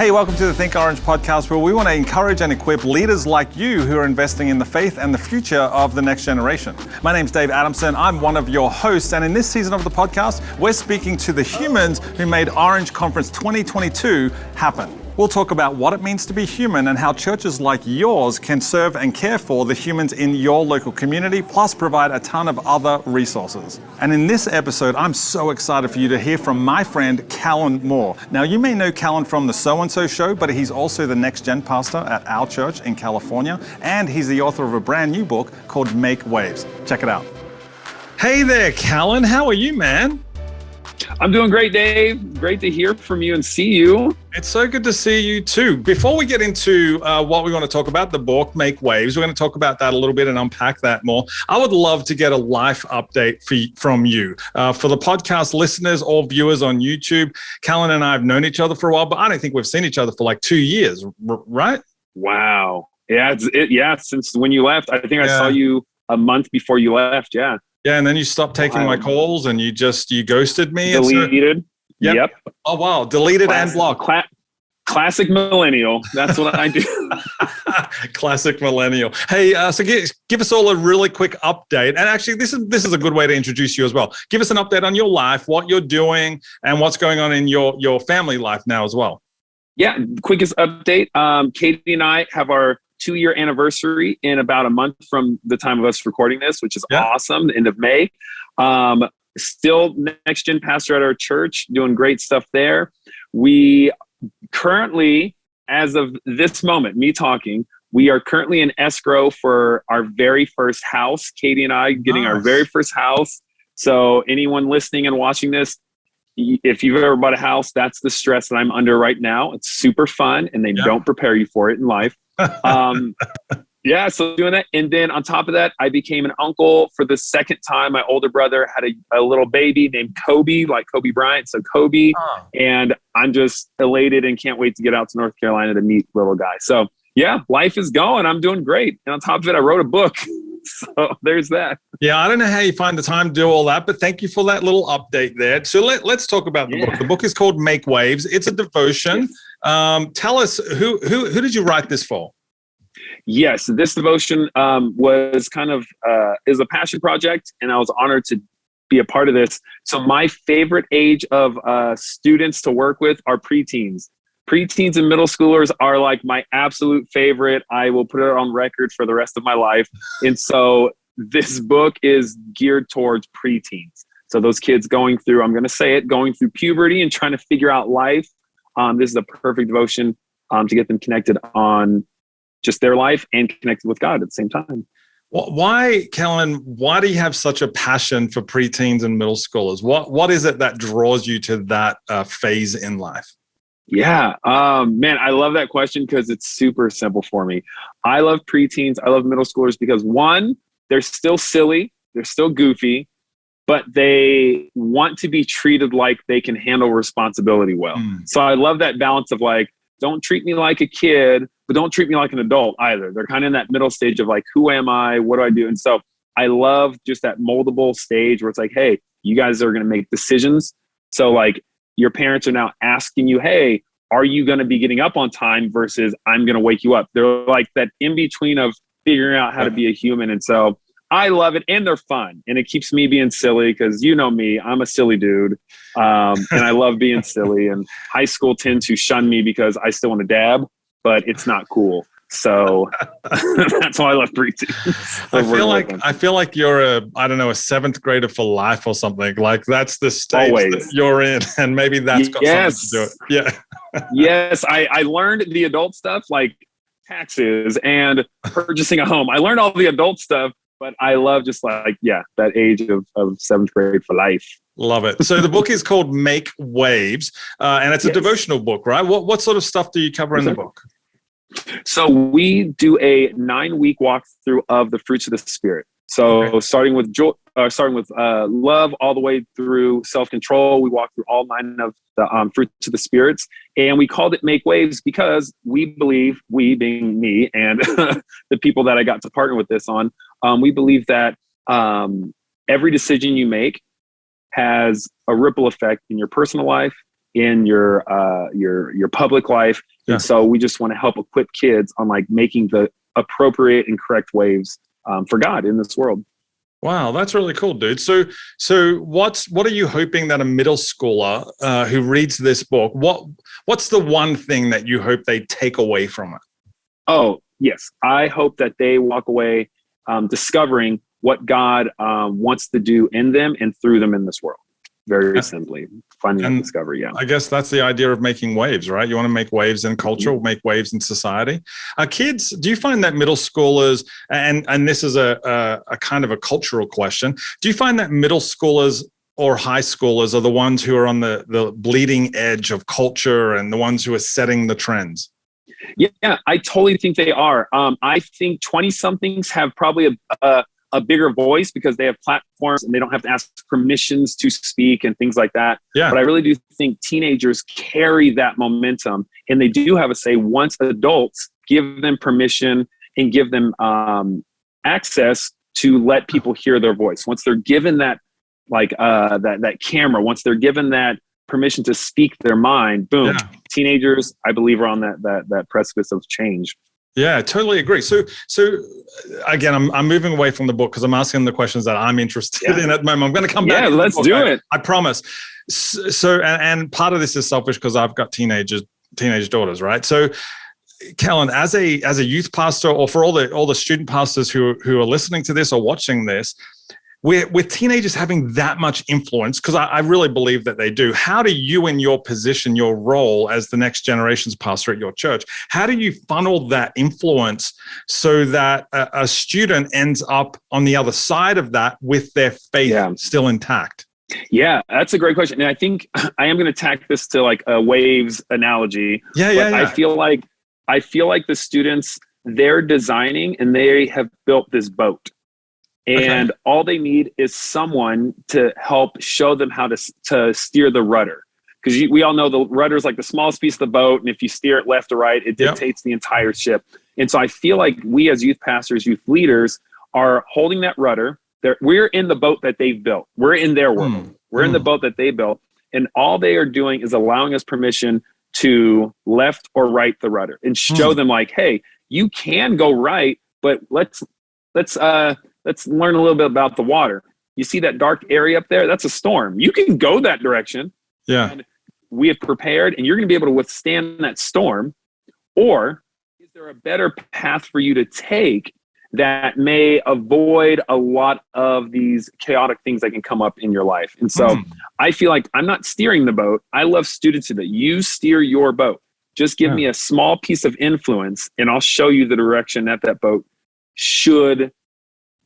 Hey, welcome to the Think Orange podcast, where we want to encourage and equip leaders like you who are investing in the faith and the future of the next generation. My name's Dave Adamson. I'm one of your hosts, and in this season of the podcast, we're speaking to the humans who made Orange Conference 2022 happen. We'll talk about what it means to be human and how churches like yours can serve and care for the humans in your local community, plus provide a ton of other resources. And in this episode, I'm so excited for you to hear from my friend, Kellen Moore. Now, you may know Kellen from the So-and-So Show, but he's also the Next Gen pastor at our church in California, and he's the author of a brand new book called Make Waves. Check it out. Hey there, Kellen. How are you, man? I'm doing great, Dave. Great to hear from you and see you. It's so good to see you too. Before we get into what we want to talk about, the book, Make Waves, we're going to talk about that a little bit and unpack that more. I would love to get a life update from you. For the podcast listeners or viewers on YouTube, Kellen and I have known each other for a while, but I don't think we've seen each other for like 2 years, right? Wow. Yeah, since when you left. I think I saw you a month before you left, yeah. Yeah, and then you stopped taking my calls and you ghosted me. Deleted. Yep. Oh, wow. Deleted and blocked. Classic millennial. That's what I do. Classic millennial. Hey, so give us all a really quick update. And actually, this is a good way to introduce you as well. Give us an update on your life, what you're doing, and what's going on in your family life now as well. Yeah, quickest update. Katie and I have our 2-year anniversary in about a month from the time of us recording this, which is awesome, the end of May. Still Next Gen pastor at our church, doing great stuff there. We currently, as of this moment, me talking, we are currently in escrow for our very first house. Katie and I getting our very first house. So anyone listening and watching this, if you've ever bought a house, that's the stress that I'm under right now. It's super fun, and they don't prepare you for it in life. So doing that. And then on top of that, I became an uncle for the second time. My older brother had a little baby named Kobe, like Kobe Bryant. So Kobe, and I'm just elated and can't wait to get out to North Carolina to meet little guy. So yeah, life is going. I'm doing great. And on top of it, I wrote a book. So there's that. Yeah, I don't know how you find the time to do all that, but thank you for that little update there. So let's talk about the book. The book is called Make Waves. It's a devotion. Yes. Tell us, who did you write this for? Yes, this devotion was kind of is a passion project, and I was honored to be a part of this. So my favorite age of students to work with are preteens. Preteens and middle schoolers are like my absolute favorite. I will put it on record for the rest of my life. And so this book is geared towards preteens. So those kids going through, I'm going to say it, going through puberty and trying to figure out life. This is a perfect devotion to get them connected on just their life and connected with God at the same time. Why, Kellen, why do you have such a passion for preteens and middle schoolers? What is it that draws you to that phase in life? Yeah, man, I love that question because it's super simple for me. I love preteens. I love middle schoolers because one, they're still silly. They're still goofy, but they want to be treated like they can handle responsibility well. So I love that balance of like, don't treat me like a kid, but don't treat me like an adult either. They're kind of in that middle stage of like, who am I? What do I do? And so I love just that moldable stage where it's like, hey, you guys are going to make decisions. So like your parents are now asking you, hey, are you going to be getting up on time versus I'm going to wake you up? They're like that in between of figuring out how to be a human. And so I love it, and they're fun, and it keeps me being silly because you know me, I'm a silly dude, and I love being silly. And high school tend to shun me because I still want to dab, but it's not cool. So that's why I love preteens. I feel like you're a seventh grader for life or something. Like that's the stage that you're in, and maybe that's got something to do it. Yeah. Yes, I learned the adult stuff like taxes and purchasing a home. I learned all the adult stuff. But I love just like, that age of seventh grade for life. Love it. So the book is called Make Waves, and it's a devotional book, right? What sort of stuff do you cover in the book? So we do a 9-week walkthrough of the fruits of the Spirit. So starting with love all the way through self-control, we walk through all 9 of the fruits of the spirits, and we called it Make Waves because we believe, we being me and the people that I got to partner with this on, we believe that every decision you make has a ripple effect in your personal life, in your public life. Yeah. And so we just want to help equip kids on like making the appropriate and correct waves for God in this world. Wow, that's really cool, dude. So what are you hoping that a middle schooler who reads this book, what's the one thing that you hope they take away from it? Oh, yes. I hope that they walk away discovering what God wants to do in them and through them in this world. Very simply, finding that discovery. Yeah. I guess that's the idea of making waves, right? You want to make waves in culture, make waves in society. Kids, do you find that middle schoolers, and this is a kind of a cultural question, do you find that middle schoolers or high schoolers are the ones who are on the bleeding edge of culture and the ones who are setting the trends? Yeah, I totally think they are. I think 20-somethings have probably a bigger voice because they have platforms and they don't have to ask permissions to speak and things like that. Yeah. But I really do think teenagers carry that momentum, and they do have a say once adults give them permission and give them access to let people hear their voice. Once they're given that, like that camera, once they're given that permission to speak their mind, boom. Yeah. Teenagers, I believe, are on that precipice of change. Yeah, I totally agree. So again, I'm moving away from the book because I'm asking the questions that I'm interested in at the moment. I'm going to come back. Yeah, let's do it. I promise. So, and part of this is selfish because I've got teenage daughters, right? So, Kellen, as a youth pastor, or for all the student pastors who are listening to this or watching this, with teenagers having that much influence, because I really believe that they do, how do you, in your position, your role as the next generation's pastor at your church, how do you funnel that influence so that a student ends up on the other side of that with their faith still intact? Yeah, that's a great question. And I think I am going to tack this to like a waves analogy. Yeah. I feel like the students, they're designing and they have built this boat. And all they need is someone to help show them how to steer the rudder. Because we all know the rudder is like the smallest piece of the boat. And if you steer it left or right, it dictates the entire ship. And so I feel like we as youth pastors, youth leaders are holding that rudder. We're in the boat that they've built. We're in their world. We're in the boat that they built. And all they are doing is allowing us permission to left or right the rudder and show them like, hey, you can go right, but let's learn a little bit about the water. You see that dark area up there? That's a storm. You can go that direction. Yeah. And we have prepared, and you're going to be able to withstand that storm. Or is there a better path for you to take that may avoid a lot of these chaotic things that can come up in your life? And so I feel like I'm not steering the boat. I love students that you steer your boat. Just give me a small piece of influence, and I'll show you the direction that boat should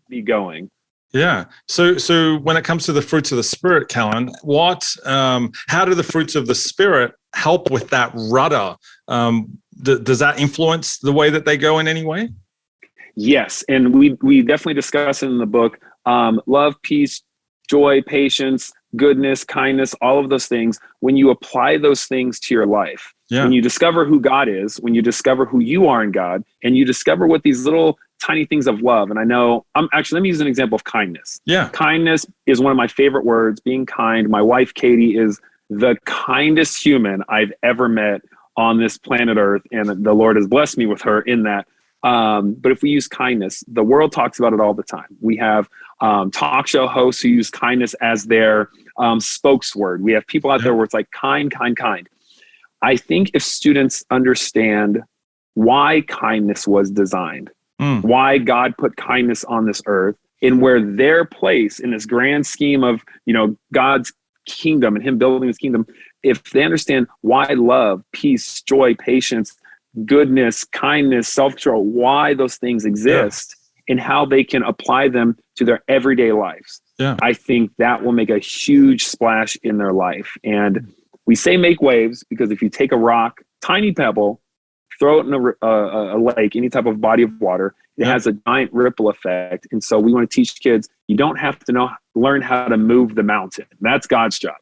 be going. Yeah. So when it comes to the fruits of the Spirit, Kellen, how do the fruits of the Spirit help with that rudder? Does that influence the way that they go in any way? Yes. And we definitely discuss it in the book. Love, peace, joy, patience, goodness, kindness, all of those things. When you apply those things to your life, when you discover who God is, when you discover who you are in God, and you discover what these little tiny things of love. And I know, let me use an example of kindness. Yeah. Kindness is one of my favorite words, being kind. My wife, Katie, is the kindest human I've ever met on this planet Earth. And the Lord has blessed me with her in that. But if we use kindness, the world talks about it all the time. We have talk show hosts who use kindness as their spokesword. We have people out there where it's like kind, kind, kind. I think if students understand why kindness was designed, why God put kindness on this earth, and where their place in this grand scheme of, God's kingdom and him building his kingdom, if they understand why love, peace, joy, patience, goodness, kindness, self-control, why those things exist and how they can apply them to their everyday lives. Yeah. I think that will make a huge splash in their life. And we say make waves because if you take a rock, tiny pebble, throw it in a lake, any type of body of water, it has a giant ripple effect. And so we want to teach kids, you don't have to learn how to move the mountain. That's God's job.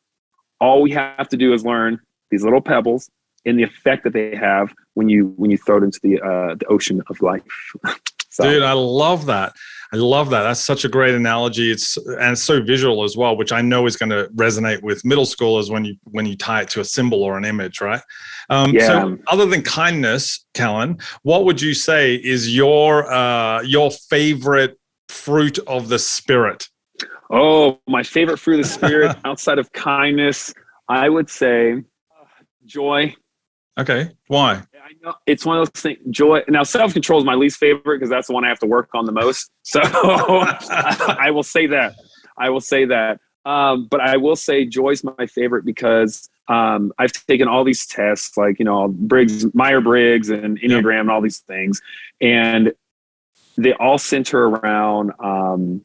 All we have to do is learn these little pebbles and the effect that they have when you throw it into the ocean of life. So Dude, I love that. I love that. That's such a great analogy. It's so visual as well, which I know is going to resonate with middle schoolers when you tie it to a symbol or an image, right? So, other than kindness, Kellen, what would you say is your favorite fruit of the spirit? Oh, my favorite fruit of the spirit outside of kindness, I would say joy. Okay, why? I know it's one of those things. Joy. Now, self-control is my least favorite because that's the one I have to work on the most. So I will say that. But I will say joy is my favorite because I've taken all these tests, like Myers-Briggs, and Enneagram, and all these things, and they all center around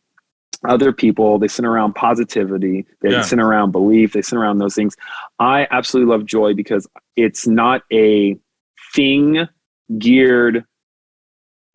other people. They center around positivity. They center around belief. They center around those things. I absolutely love joy because it's not a thing geared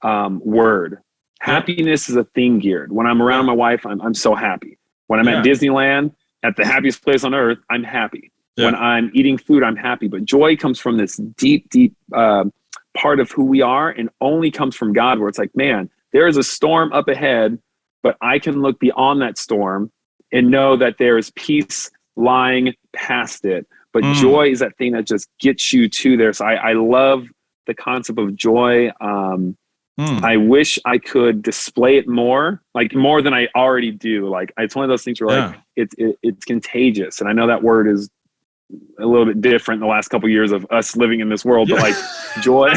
word. Happiness is a thing geared. When I'm around my wife, I'm so happy. When I'm at Disneyland, at the happiest place on earth, I'm happy. When I'm eating food, I'm happy. But joy comes from this deep part of who we are, and only comes from God, where it's like, man, there is a storm up ahead, but I can look beyond that storm and know that there is peace lying past it. But joy is that thing that just gets you to there. So I love the concept of joy. I wish I could display it more, like more than I already do. Like it's one of those things where like it's contagious. And I know that word is a little bit different in the last couple of years of us living in this world, but like joy,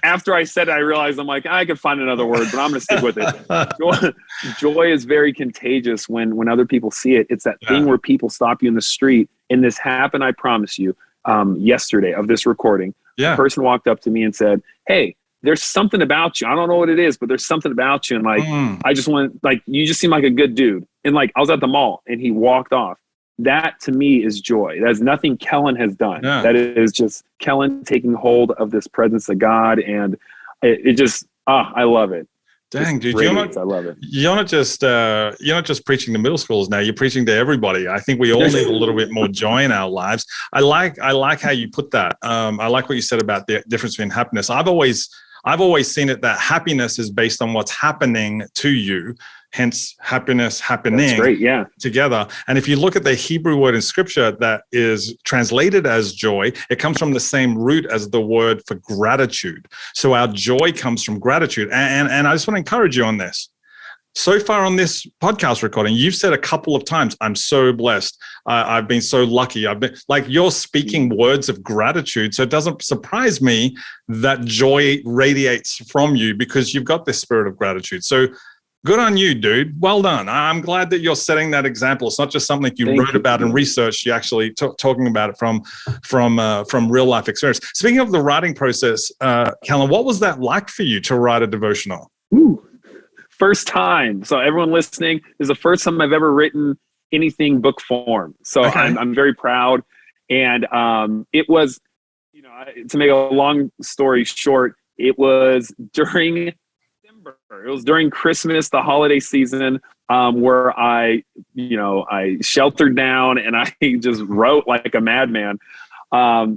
after I said it, I realized I'm like, I could find another word, but I'm going to stick with it. Joy is very contagious when other people see it. It's that thing where people stop you in the street, and this happened, I promise you, yesterday of this recording. A person walked up to me and said, hey, there's something about you. I don't know what it is, but there's something about you. And like, I just want, like, you just seem like a good dude. And like, I was at the mall and he walked off. That to me is joy. That's nothing Kellen has done. That is just Kellen taking hold of this presence of God. And it just, I love it. Dang, dude, I love it. You're not just preaching to middle schools now. You're preaching to everybody. I think we all need a little bit more joy in our lives. I like how you put that. I like what you said about the difference between happiness. I've always seen it that happiness is based on what's happening to you. Hence, happiness happening. That's great, together. And if you look at the Hebrew word in Scripture that is translated as joy, it comes from the same root as the word for gratitude. So our joy comes from gratitude. And I just want to encourage you on this. So far on this podcast recording, you've said a couple of times, I'm so blessed. I've been so lucky. I've been like, you're speaking words of gratitude. So it doesn't surprise me that joy radiates from you because you've got this spirit of gratitude. So good on you, dude. Well done. I'm glad that you're setting that example. It's not just something you wrote about and researched. You're actually talking about it from real life experience. Speaking of the writing process, Kellen, what was that like for you to write a devotional? First time. So everyone listening, this is the first time I've ever written anything book form. So I'm very proud. And it was, to make a long story short, it was during December. It was during Christmas, the holiday season, where I sheltered down and I just wrote like a madman.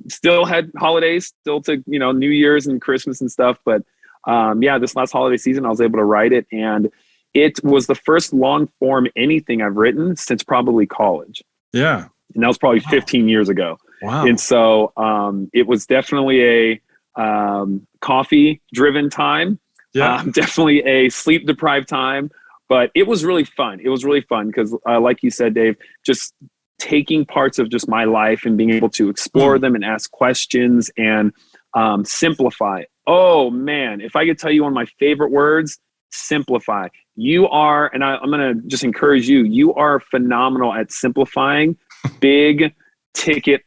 Still had holidays, still took, New Year's and Christmas and stuff. But this last holiday season, I was able to write it. And it was the first long form anything I've written since probably college. Yeah. And that was probably 15 years ago. Wow. And so it was definitely a coffee driven time. Yeah. Definitely a sleep deprived time, but it was really fun. It was really fun because like you said, Dave, just taking parts of just my life and being able to explore them and ask questions and simplify. Oh man, if I could tell you one of my favorite words, simplify. You are, and I'm going to just encourage you, you are phenomenal at simplifying big ticket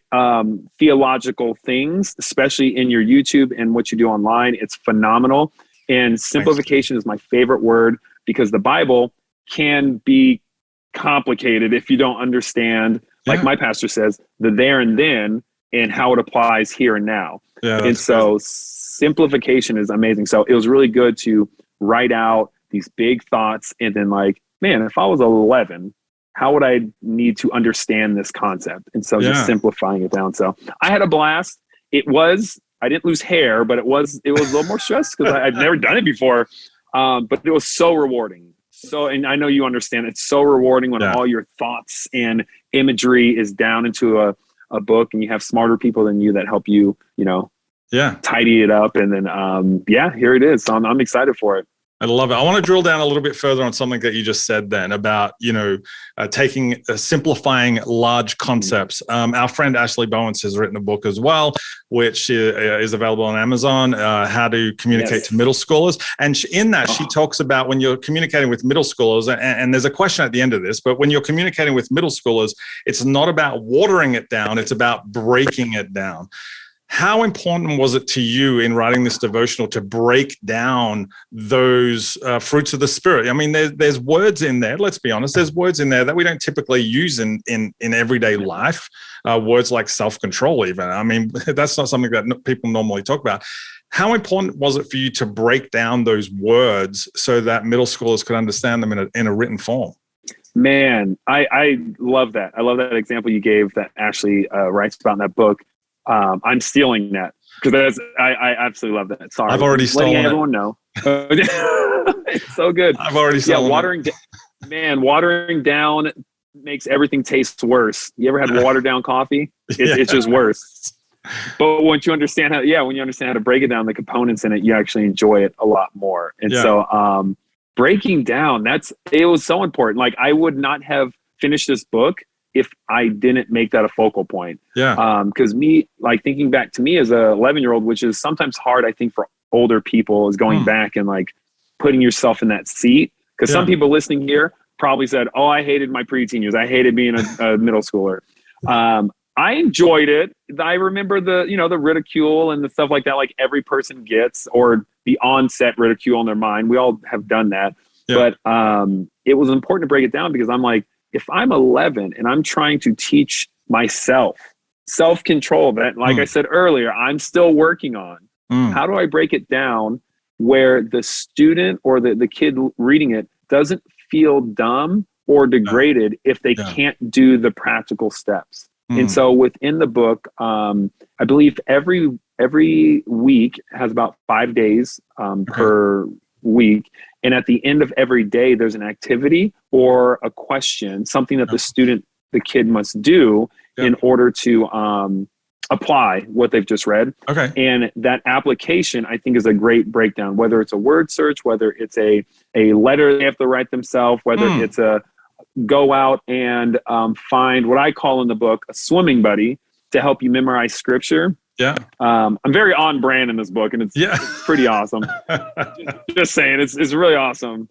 theological things, especially in your YouTube and what you do online. It's phenomenal. And simplification is my favorite word because the Bible can be complicated if you don't understand, like my pastor says, the there and then and how it applies here and now. Yeah, and so simplification is amazing. So it was really good to write out these big thoughts and then like, man, if I was 11, how would I need to understand this concept? And so just simplifying it down. So I had a blast. It was I didn't lose hair, but it was a little more stress because I'd never done it before. But it was so rewarding. So, and I know you understand, it's so rewarding when all your thoughts and imagery is down into a book, and you have smarter people than you that help you, tidy it up. And then, here it is. So I'm excited for it. I love it. I want to drill down a little bit further on something that you just said then about, simplifying large concepts. Our friend Ashley Bowens has written a book as well, which is available on Amazon, How to Communicate to Middle Schoolers. And in that, she talks about when you're communicating with middle schoolers, and there's a question at the end of this, but when you're communicating with middle schoolers, it's not about watering it down, it's about breaking it down. How important was it to you in writing this devotional to break down those fruits of the Spirit? I mean, there's words in there, let's be honest, there's words in there that we don't typically use in everyday life, words like self-control even. I mean, that's not something that people normally talk about. How important was it for you to break down those words so that middle schoolers could understand them in a written form? Man, I love that. I love that example you gave that Ashley writes about in that book. I'm stealing that because I absolutely love that. Sorry, I've already stolen letting everyone know. It's so good. I've already stolen watering down makes everything taste worse. You ever had watered down coffee? It's just worse. But once you understand how to break it down, the components in it, you actually enjoy it a lot more. And so breaking down, it was so important. Like I would not have finished this book if I didn't make that a focal point. Because thinking back to me as a 11-year-old, which is sometimes hard, I think, for older people, is going back and like putting yourself in that seat. Because some people listening here probably said, "Oh, I hated my preteen years. I hated being a middle schooler." I enjoyed it. I remember the ridicule and the stuff like that, like every person gets, or the onset ridicule in their mind. We all have done that. But it was important to break it down because I'm like, if I'm 11 and I'm trying to teach myself self-control that, like I said earlier, I'm still working on, how do I break it down where the student or the kid reading it doesn't feel dumb or degraded if they can't do the practical steps? And so within the book, I believe every week has about 5 days per week. And at the end of every day, there's an activity or a question, something that the kid must do in order to apply what they've just read. Okay. And that application, I think, is a great breakdown, whether it's a word search, whether it's a letter they have to write themselves, whether it's a go out and find what I call in the book a swimming buddy to help you memorize scripture. I'm very on brand in this book, and it's pretty awesome. just saying, it's really awesome.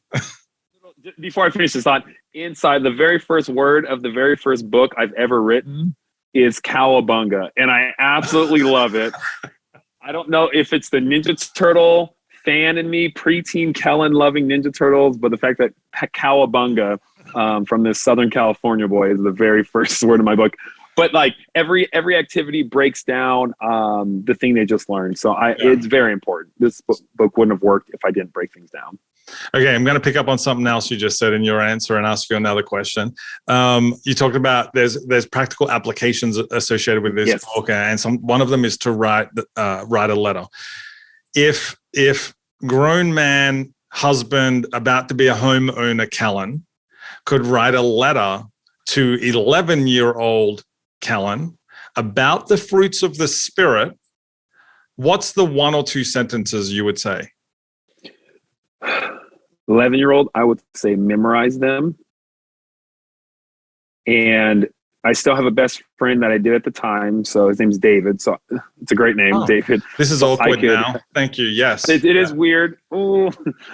Before I finish this thought, inside the very first word of the very first book I've ever written is cowabunga, and I absolutely love it. I don't know if it's the Ninja Turtle fan in me, preteen Kellen loving Ninja Turtles, but the fact that cowabunga from this Southern California boy is the very first word of my book. But like every activity breaks down the thing they just learned. So it's very important. This book wouldn't have worked if I didn't break things down. Okay, I'm going to pick up on something else you just said in your answer and ask you another question. You talked about there's practical applications associated with this book, and one of them is to write a letter. If grown man, husband, about to be a homeowner, Kellen, could write a letter to 11-year-old Kellen about the fruits of the Spirit, what's the one or two sentences you would say? 11-year-old, I would say memorize them. And I still have a best friend that I did at the time. So his name's David. So it's a great name, David. This is awkward now. Thank you. Yes. It is weird. Ooh.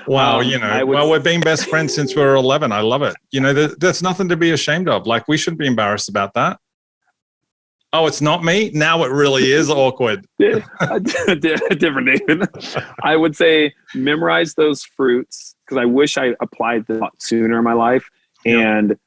Wow. We're being best friends since we were 11. I love it. There's nothing to be ashamed of. Like, we shouldn't be embarrassed about that. Oh, it's not me? Now it really is awkward. Different David. I would say memorize those fruits, because I wish I applied them sooner in my life. And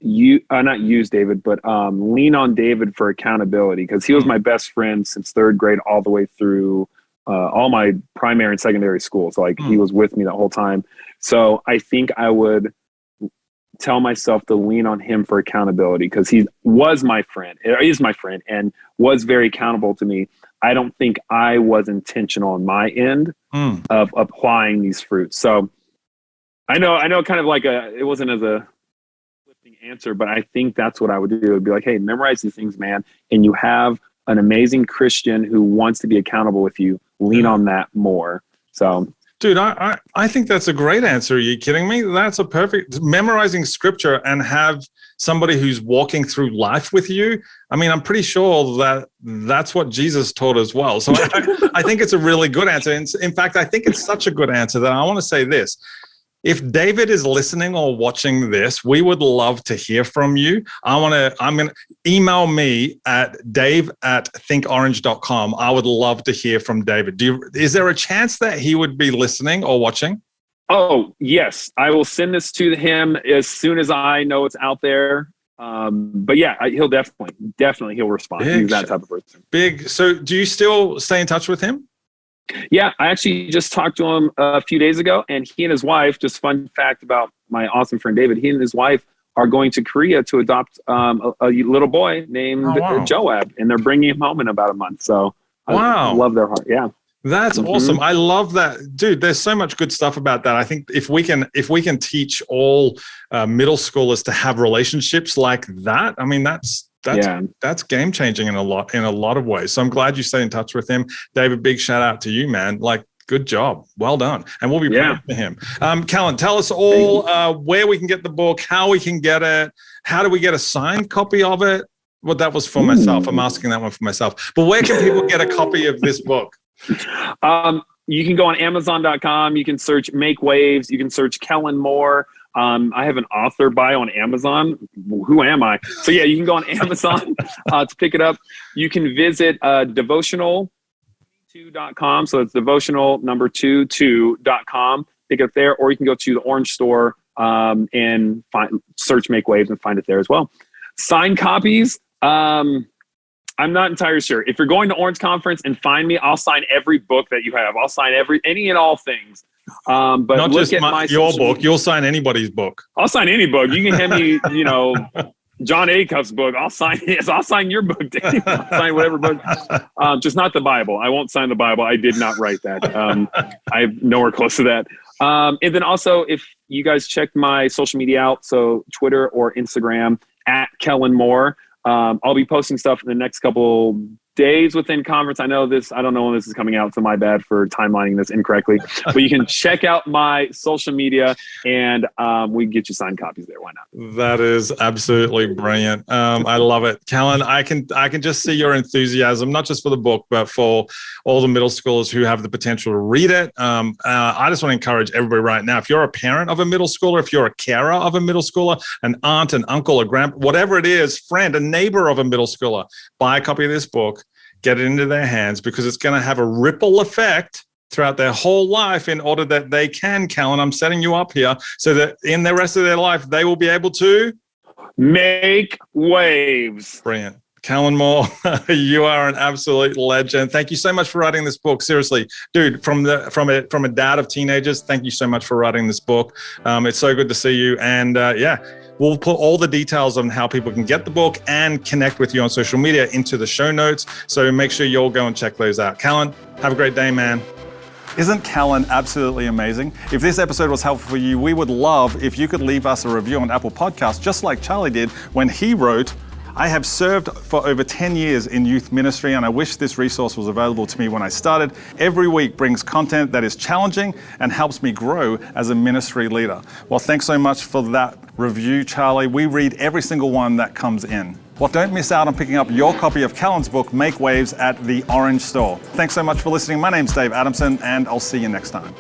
not use David, but lean on David for accountability, because he was my best friend since third grade all the way through all my primary and secondary school. So he was with me the whole time. So I think I would tell myself to lean on him for accountability, because he was my friend, is my friend, and was very accountable to me. I don't think I was intentional on my end of applying these fruits. So I know kind of like it wasn't as a lifting answer, but I think that's what I would do. It would be like, hey, memorize these things, man. And you have an amazing Christian who wants to be accountable with you. Lean on that more. So, dude, I think that's a great answer. Are you kidding me? That's a perfect memorizing scripture and have somebody who's walking through life with you. I mean, I'm pretty sure that that's what Jesus taught as well. So I think it's a really good answer. In fact, I think it's such a good answer that I want to say this. If David is listening or watching this, we would love to hear from you. I'm going to email me at dave@thinkorange.com. I would love to hear from David. Is there a chance that he would be listening or watching? Oh, yes. I will send this to him as soon as I know it's out there. But yeah, he'll definitely he'll respond. He's that type of person. So do you still stay in touch with him? Yeah, I actually just talked to him a few days ago, and he and his wife, just fun fact about my awesome friend David, he and his wife are going to Korea to adopt a little boy named Joab, and they're bringing him home in about a month. So I love their heart. Yeah. That's awesome. I love that. Dude, there's so much good stuff about that. I think if we can teach all middle schoolers to have relationships like that, I mean, that's game changing in a lot of ways. So I'm glad you stay in touch with him. David, big shout out to you, man. Like, good job. Well done. And we'll be praying for him. Kellen, tell us all where we can get the book, how we can get it, how do we get a signed copy of it? Well, that was for myself. I'm asking that one for myself. But where can people get a copy of this book? You can go on Amazon.com. You can search Make Waves. You can search Kellen Moore. I have an author bio on Amazon. Who am I? So yeah, you can go on Amazon to pick it up. You can visit devotional2.com. So it's devotional2.com. Pick it up there, or you can go to the Orange Store and search Make Waves and find it there as well. Signed copies. I'm not entirely sure. If you're going to Orange Conference and find me, I'll sign every book that you have. I'll sign any and all things. But not look just at your book. You'll sign anybody's book. I'll sign any book. You can hand me, John Acuff's book. I'll sign his. I'll sign your book, Dave. I'll sign whatever book. Just not the Bible. I won't sign the Bible. I did not write that. I'm nowhere close to that. And then also, if you guys check my social media out, so Twitter or Instagram @Kellen Moore. I'll be posting stuff in the next couple days within conference. I don't know when this is coming out, so my bad for timelining this incorrectly. But you can check out my social media, and we can get you signed copies there. Why not? That is absolutely brilliant. I love it, Kellen. I can just see your enthusiasm, not just for the book, but for all the middle schoolers who have the potential to read it. I just want to encourage everybody right now. If you're a parent of a middle schooler, if you're a carer of a middle schooler, an aunt, an uncle, a grandpa, whatever it is, friend, a neighbor of a middle schooler, buy a copy of this book. Get it into their hands, because it's going to have a ripple effect throughout their whole life in order that they can, Kellen, I'm setting you up here, so that in the rest of their life, they will be able to make waves. Brilliant. Kellen Moore, you are an absolute legend. Thank you so much for writing this book. Seriously, dude, from a dad of teenagers, thank you so much for writing this book. It's so good to see you. And we'll put all the details on how people can get the book and connect with you on social media into the show notes. So make sure you'll go and check those out. Kellen, have a great day, man. Isn't Kellen absolutely amazing? If this episode was helpful for you, we would love if you could leave us a review on Apple Podcasts, just like Charlie did when he wrote, I have served for over 10 years in youth ministry, and I wish this resource was available to me when I started. Every week brings content that is challenging and helps me grow as a ministry leader. Well, thanks so much for that review, Charlie. We read every single one that comes in. Well, don't miss out on picking up your copy of Kellen's book, Make Waves, at the Orange Store. Thanks so much for listening. My name's Dave Adamson, and I'll see you next time.